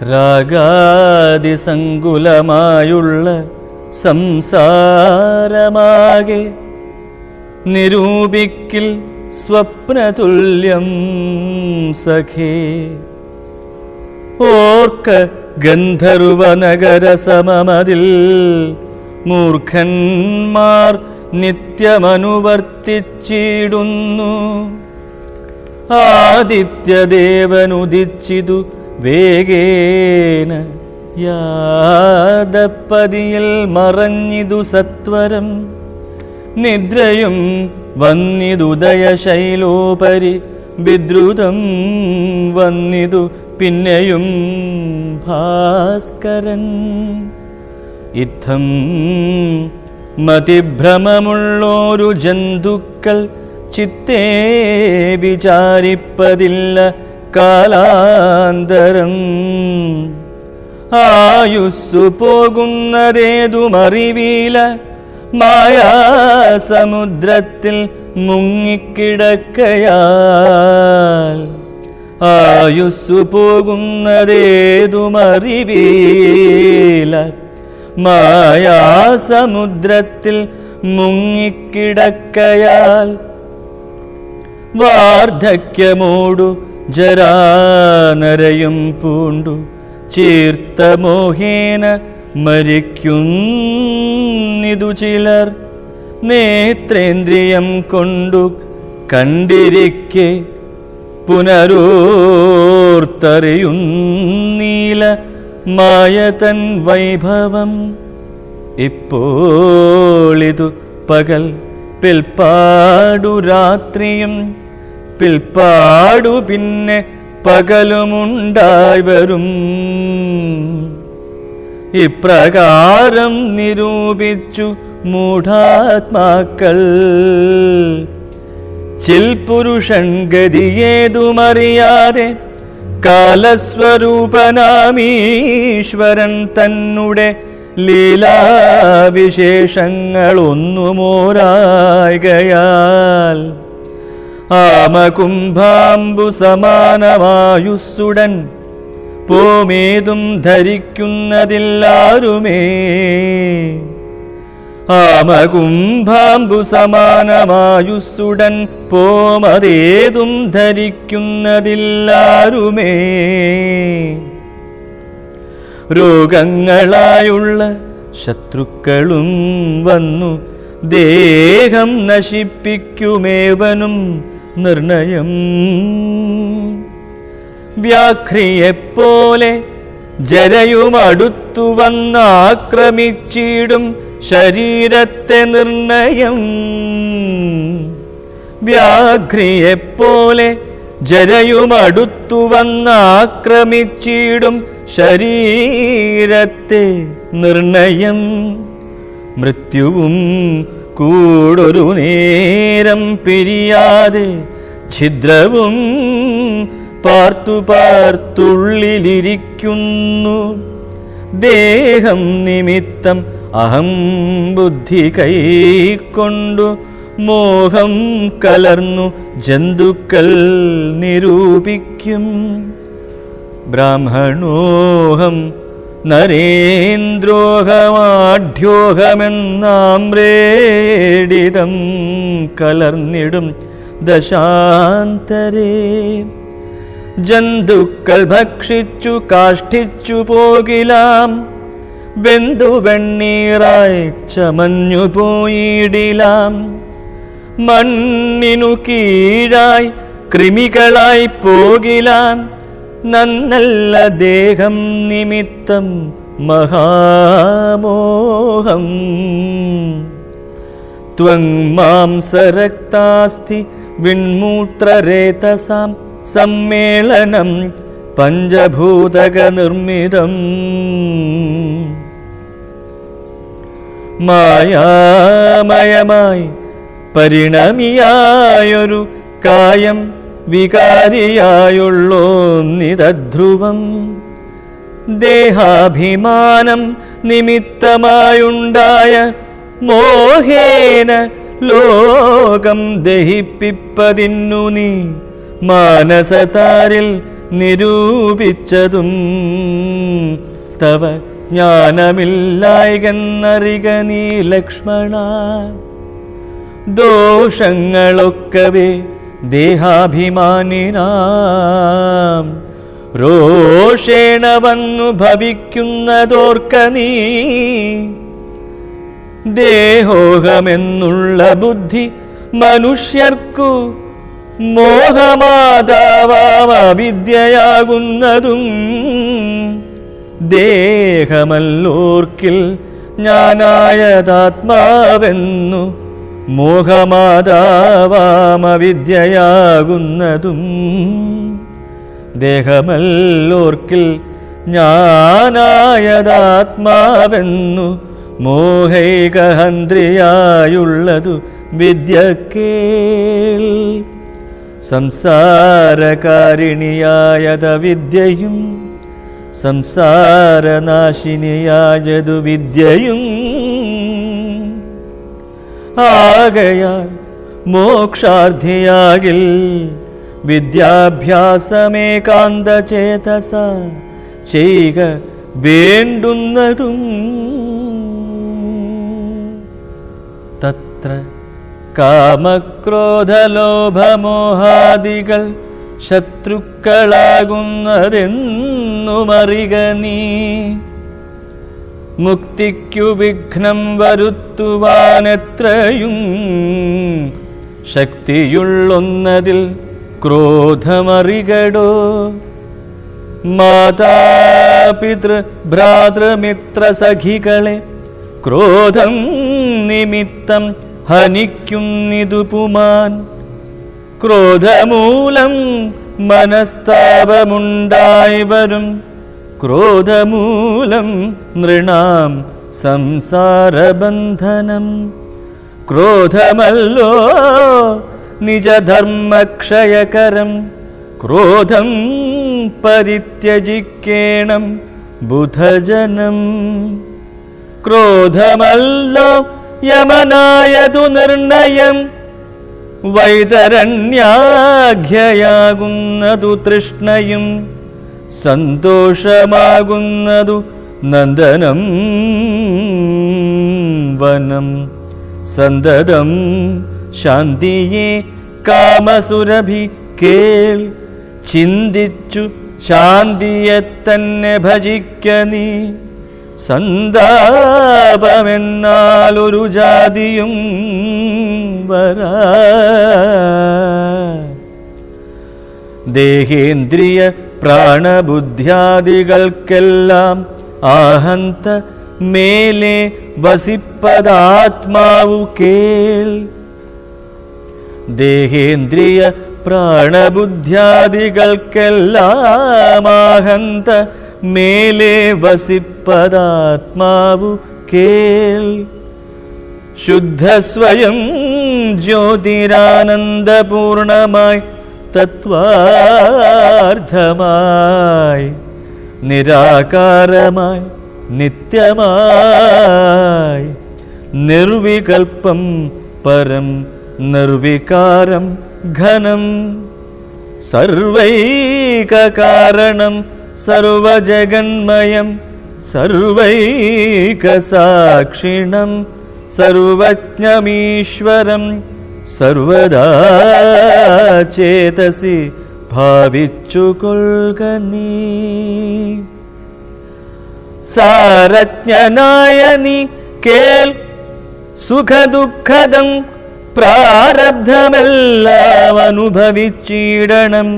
രാഗാദിസങ്കുലമായുള്ള സംസാരമാകെ നിരൂപിക്കിൽ സ്വപ്നതുല്യം സഖേ. ഓർക്ക ഗന്ധർവനഗര സമമതിൽ മൂർഖന്മാർ നിത്യമനുവർത്തിച്ചിടുന്നു. ആദിത്യദേവനുദിച്ചിതു വേഗേന യാദപ്പതിയിൽ മറഞ്ഞിതു സത്വരം. നിദ്രയും വന്നിതുദയശൈലോപരി വിദ്രുതം വന്നിതു പിന്നെയും ഭാസ്കരൻ. ഇത്തം മതിഭ്രമമുള്ളോരു ജന്തുക്കൾ ചിത്തേ വിചാരിപ്പതില്ല കാലാന്തരം. ആയുസ്സു പോകുന്നതേതുമറിവീല മായാസമുദ്രത്തിൽ മുങ്ങിക്കിടക്കയാൽ. ആയുസ്സു പോകുന്നതേതുമറിവീല മായാസമുദ്രത്തിൽ മുങ്ങിക്കിടക്കയാൽ. വാർദ്ധക്യമോടു ജരാനരയും പൂണ്ടു ചീർത്തമോഹേന മരിക്കുന്നിതു ചിലർ. നേത്രേന്ദ്രിയം കൊണ്ടു കണ്ടിരിക്കെ പുനരോർത്തറിയുന്നീല മായതൻ വൈഭവം. ഇപ്പോളിതു പകൽ പിൽപ്പാടു രാത്രിയും പിൽപ്പാടു പിന്നെ പകലുമുണ്ടായി വരും. ഇപ്രകാരം നിരൂപിച്ചു മൂഢാത്മാക്കൾ ചിൽപുരുഷൻ ഗതിയേതുമറിയാതെ കാലസ്വരൂപനാമീശ്വരൻ തന്നെ ലീലാവിശേഷങ്ങളൊന്നുമോരായകയാൽ. ആമകുംഭാംബു സമാനമായുസ്സുടൻ പോമേതും ധരിക്കുന്നതില്ലാരുമേ. ആമകുംഭാംബു സമാനമായുസ്സുടൻ പോമതേതും ധരിക്കുന്നതില്ലാരുമേ. രോഗങ്ങളായുള്ള ശത്രുക്കളും വന്നു ദേഹം നശിപ്പിക്കുമേവനും നിർണയം. വ്യാഘ്രിയെപ്പോലെ ജരയുമടുത്തു വന്നാക്രമിച്ചിടും ശരീരത്തെ നിർണയം. വ്യാഘ്രിയെപ്പോലെ ജരയുമടുത്തു വന്നാക്രമിച്ചിടും ശരീരത്തെ നിർണയം. മൃത്യുവും കൂടൊരു നേരം പിരിയാതെ ഛിദ്രവും പാർത്തു പാർത്തുള്ളിലിരിക്കുന്നു. ദേഹം നിമിത്തം അഹം ബുദ്ധി കൈക്കൊണ്ടു മോഹം കലർന്നു ജന്തുക്കൾ നിരൂപിക്കും. ബ്രാഹ്മണോഹം നരേന്ദ്രോഹമാഢ്യോഹമെന്നാമ്രേഡിതം കലർന്നിടും ദശാന്തരേ. ജന്തുക്കൾ ഭക്ഷിച്ചു കാഷ്ഠിച്ചു പോകിലാം. വെന്തു വെണ്ണീറായി ചമഞ്ഞു പോയിടിലാം. മണ്ണിനു കീഴായി കൃമികളായി പോകിലാം. നന്നല്ല ദേഹം നിമിത്തം മഹാമോഹം. ത്വം മാംസരക്താസ്ഥി വിൺമൂത്രരേതസാം സമ്മേളനം പഞ്ചഭൂതക നിർമ്മിതം. മായാമയമായി പരിണമിയായൊരു കായം വികാരിയായുള്ളോന്നിതധ്രുവം. ദേഹാഭിമാനം നിമിത്തമായുണ്ടായ മോഹേന ലോകം ദഹിപ്പിപ്പതിന്നു നീ മാനസതാരിൽ നിരൂപിച്ചതും തവ ജ്ഞാനമില്ലായ്കെന്നറിക നീ ലക്ഷ്മണ. ദോഷങ്ങളൊക്കവേ ദേഹാഭിമാനിനാം രോഷേണ വന്നു ഭവിക്കുന്നതോർക്ക നീ. ദേഹോഹമെന്നുള്ള ബുദ്ധി മനുഷ്യർക്കു മോഹമാതാവാമവിദ്യയാകുന്നതും ദേഹമല്ലോർക്കിൽ ഞാനായതാത്മാവെന്നു മോഹമാതാവാമവിദ്യയാകുന്നതും. ദേഹമല്ലോർക്കിൽ ഞാനായതാത്മാവെന്നു മോഹൈകഹന്ത്രിയായുള്ളതു വിദ്യക്കേൾ. സംസാരകാരിണിയായത വിദ്യയും സംസാരനാശിനിയായതു വിദ്യയും. ആകയാൽ മോക്ഷാർത്ഥിയാകിൽ വിദ്യാഭ്യാസമേകാന്തചേതസ ചെയ്യുക വേണ്ടുന്നതും. തത്ര കാമക്രോധലോഭമോഹാദികൾ ശത്രുക്കളാകുന്നതെന്നുമറിക നീ. മുക്തിക്കു വിഘ്നം വരുത്തുവാനെത്രയും ശക്തിയുള്ളൊന്നതിൽ ക്രോധമറികടോ. മാതാപിതൃ ഭ്രാതൃമിത്ര സഖികളെ ക്രോധം നിമിത്തം ഹനിക്കുന്നിതു പുമാൻ. ക്രോധമൂലം മനസ്താപമുണ്ടായി വരും. ക്രോധമൂലം നൃണാം സംസാരബന്ധനം. ക്രോധമല്ലോ നിജധർമ്മക്ഷയകരം. ക്രോധം പരിത്യജിക്കേണം ബുധജനം. ക്രോധമല്ലോ യമനായതു നിർണയം. വൈതരണ്യാഖ്യയാകുന്നതു തൃഷ്ണയും. സന്തോഷമാകുന്നതു നന്ദനം വനം. സന്തതം ശാന്തിയെ കാമസുരഭി കേൾ. ചിന്തിച്ചു ശാന്തിയെ തന്നെ ഭജിക്ക നീ. സന്താപമെന്നാലൊരു ജാതിയും വരാ. ദേഹേന്ദ്രിയ പ്രാണബുദ്ധ്യാദികൾക്കെല്ലാം ആഹന്ത മേലെ വസിപ്പതാത്മാവു കേൾ. ദേഹേന്ദ്രിയ പ്രാണബുദ്ധ്യാദികൾക്കെല്ലാം ആഹന്ത മേലെ വസിപ്പതാത്മാവു കേൾ. ശുദ്ധസ്വയം ജ്യോതിരാനന്ദപൂർണമായി തത്വാർത്ഥമായി നിരാകാരമായി നിത്യമായി നിർവികൽപ്പം പരം നിർവികാരം ഘനം. സർവൈകകാരണം സർവജഗന്മയം സർവൈകസാക്ഷിണം സർവജ്ഞമീശ്വരം സർവദാ ചേതസി ഭാവിച്ചുകൊള്ളുക നീ. സാരജ്ഞനായ നീ കേൾ. സുഖദുഃഖദം പ്രാരബ്ധമെല്ലാം അനുഭവിച്ചിടണം.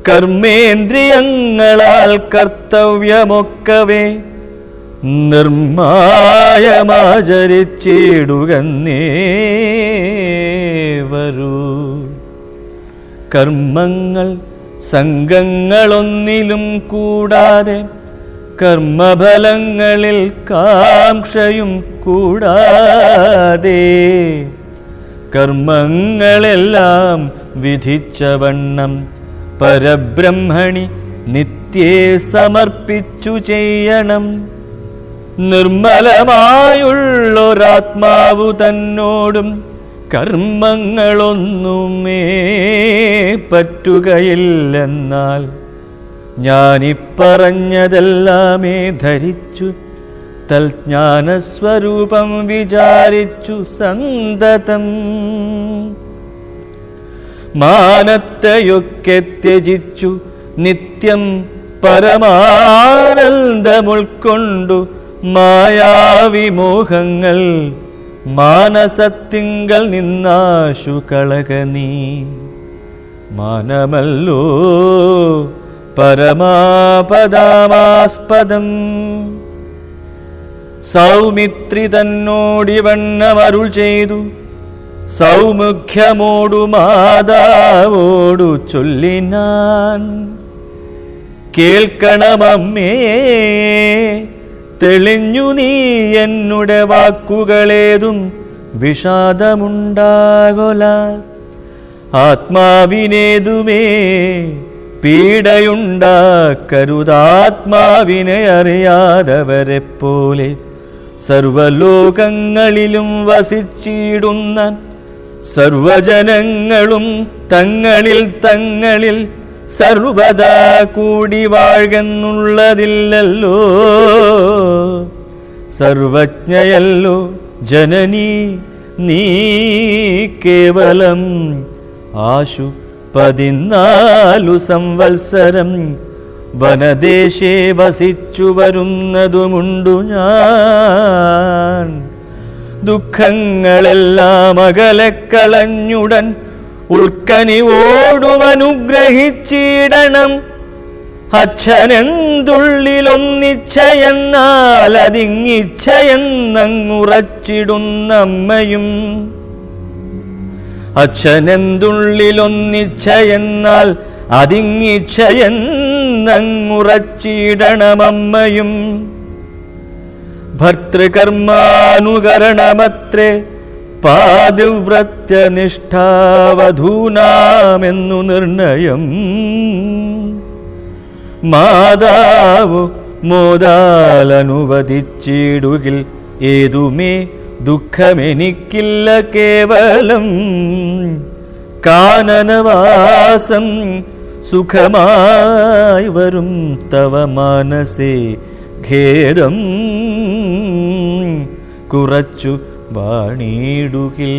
കർമ്മേന്ദ്രിയങ്ങളാൽ കർത്തവ്യമൊക്കവേ നിർമായമാചരിച്ചിടുകന്നേ വരൂ. കർമ്മങ്ങൾ സംഘങ്ങളൊന്നിലും കൂടാതെ കർമ്മഫലങ്ങളിൽ കാംക്ഷയും കൂടാതെ കർമ്മങ്ങളെല്ലാം വിധിച്ചവണ്ണം പരബ്രഹ്മണി നിത്യേ സമർപ്പിച്ചു ചെയ്യണം. നിർമ്മലമായുള്ളൊരാത്മാവു തന്നോടും കർമ്മങ്ങളൊന്നുമേ പറ്റുകയില്ലെന്നാൽ ഞാനിപ്പറഞ്ഞതെല്ലാമേ ധരിച്ചു തൽജ്ഞാനസ്വരൂപം വിചാരിച്ചു സന്തതം. മാനത്തെയൊക്കെ ത്യജിച്ചു നിത്യം പരമാനന്ദമുൾക്കൊണ്ടു മായാവിമോഹങ്ങൾ മാനസത്തിങ്കൽ നിന്നാശു കളക നീ. മാനമല്ലോ പരമാപദാമാസ്പദം. സൗമിത്രി തന്നോടിവണ്ണമരുൾ ചെയ്തു സൗമുഖ്യമോടു മാതാവോടു ചൊല്ലിനാൻ. കേൾക്കണമമ്മേ, തെളിഞ്ഞു നീ എന്നുടെ വാക്കുകളേതും വിഷാദമുണ്ടാകൊല. ആത്മാവിനേതുമേ പീഡയുണ്ടാക്കരുതാത്മാവിനെ അറിയാതവരെപ്പോലെ. സർവലോകങ്ങളിലും വസിച്ചിടുന്ന സർവജനങ്ങളും തങ്ങളിൽ തങ്ങളിൽ സർവദാ കൂടി വാഴുന്നുള്ളതില്ലല്ലോ. സർവജ്ഞയല്ലോ ജനനീ നീ കേവലം. ആശു 14 സംവത്സരം വനദേശേ വസിച്ചു വരുന്നതുമുണ്ടു ഞാൻ. ദുഃഖങ്ങളെല്ലാം അകലക്കളഞ്ഞുടൻ ഉൾക്കനിവോടും അനുഗ്രഹിച്ചിടണം. അച്ഛനെന്തുള്ളിലൊന്നിച്ഛയെന്നാൽ അതിങ്ങിച്ഛയെന്നങ്ങുറച്ചിടുന്നമ്മയും. അച്ഛനെന്തുള്ളിലൊന്നിച്ഛയെന്നാൽ അതിങ്ങിച്ഛയെന്നങ്ങുറച്ചിടണമമ്മയും. ഭർതൃകർമാനുകരണമത്രേ പാതിവ്രത്യനിഷ്ഠാവധൂനാമെന്നു നിർണയം. മാതാവു മോദാലനുവദിച്ചിടുകിൽ ഏതുമേ ദുഃഖമെനിക്കില്ല കേവലം. കാനനവാസം സുഖമായി വരും തവ മാനസേ ഖേദം കുറച്ചു വാണിടുകിൽ.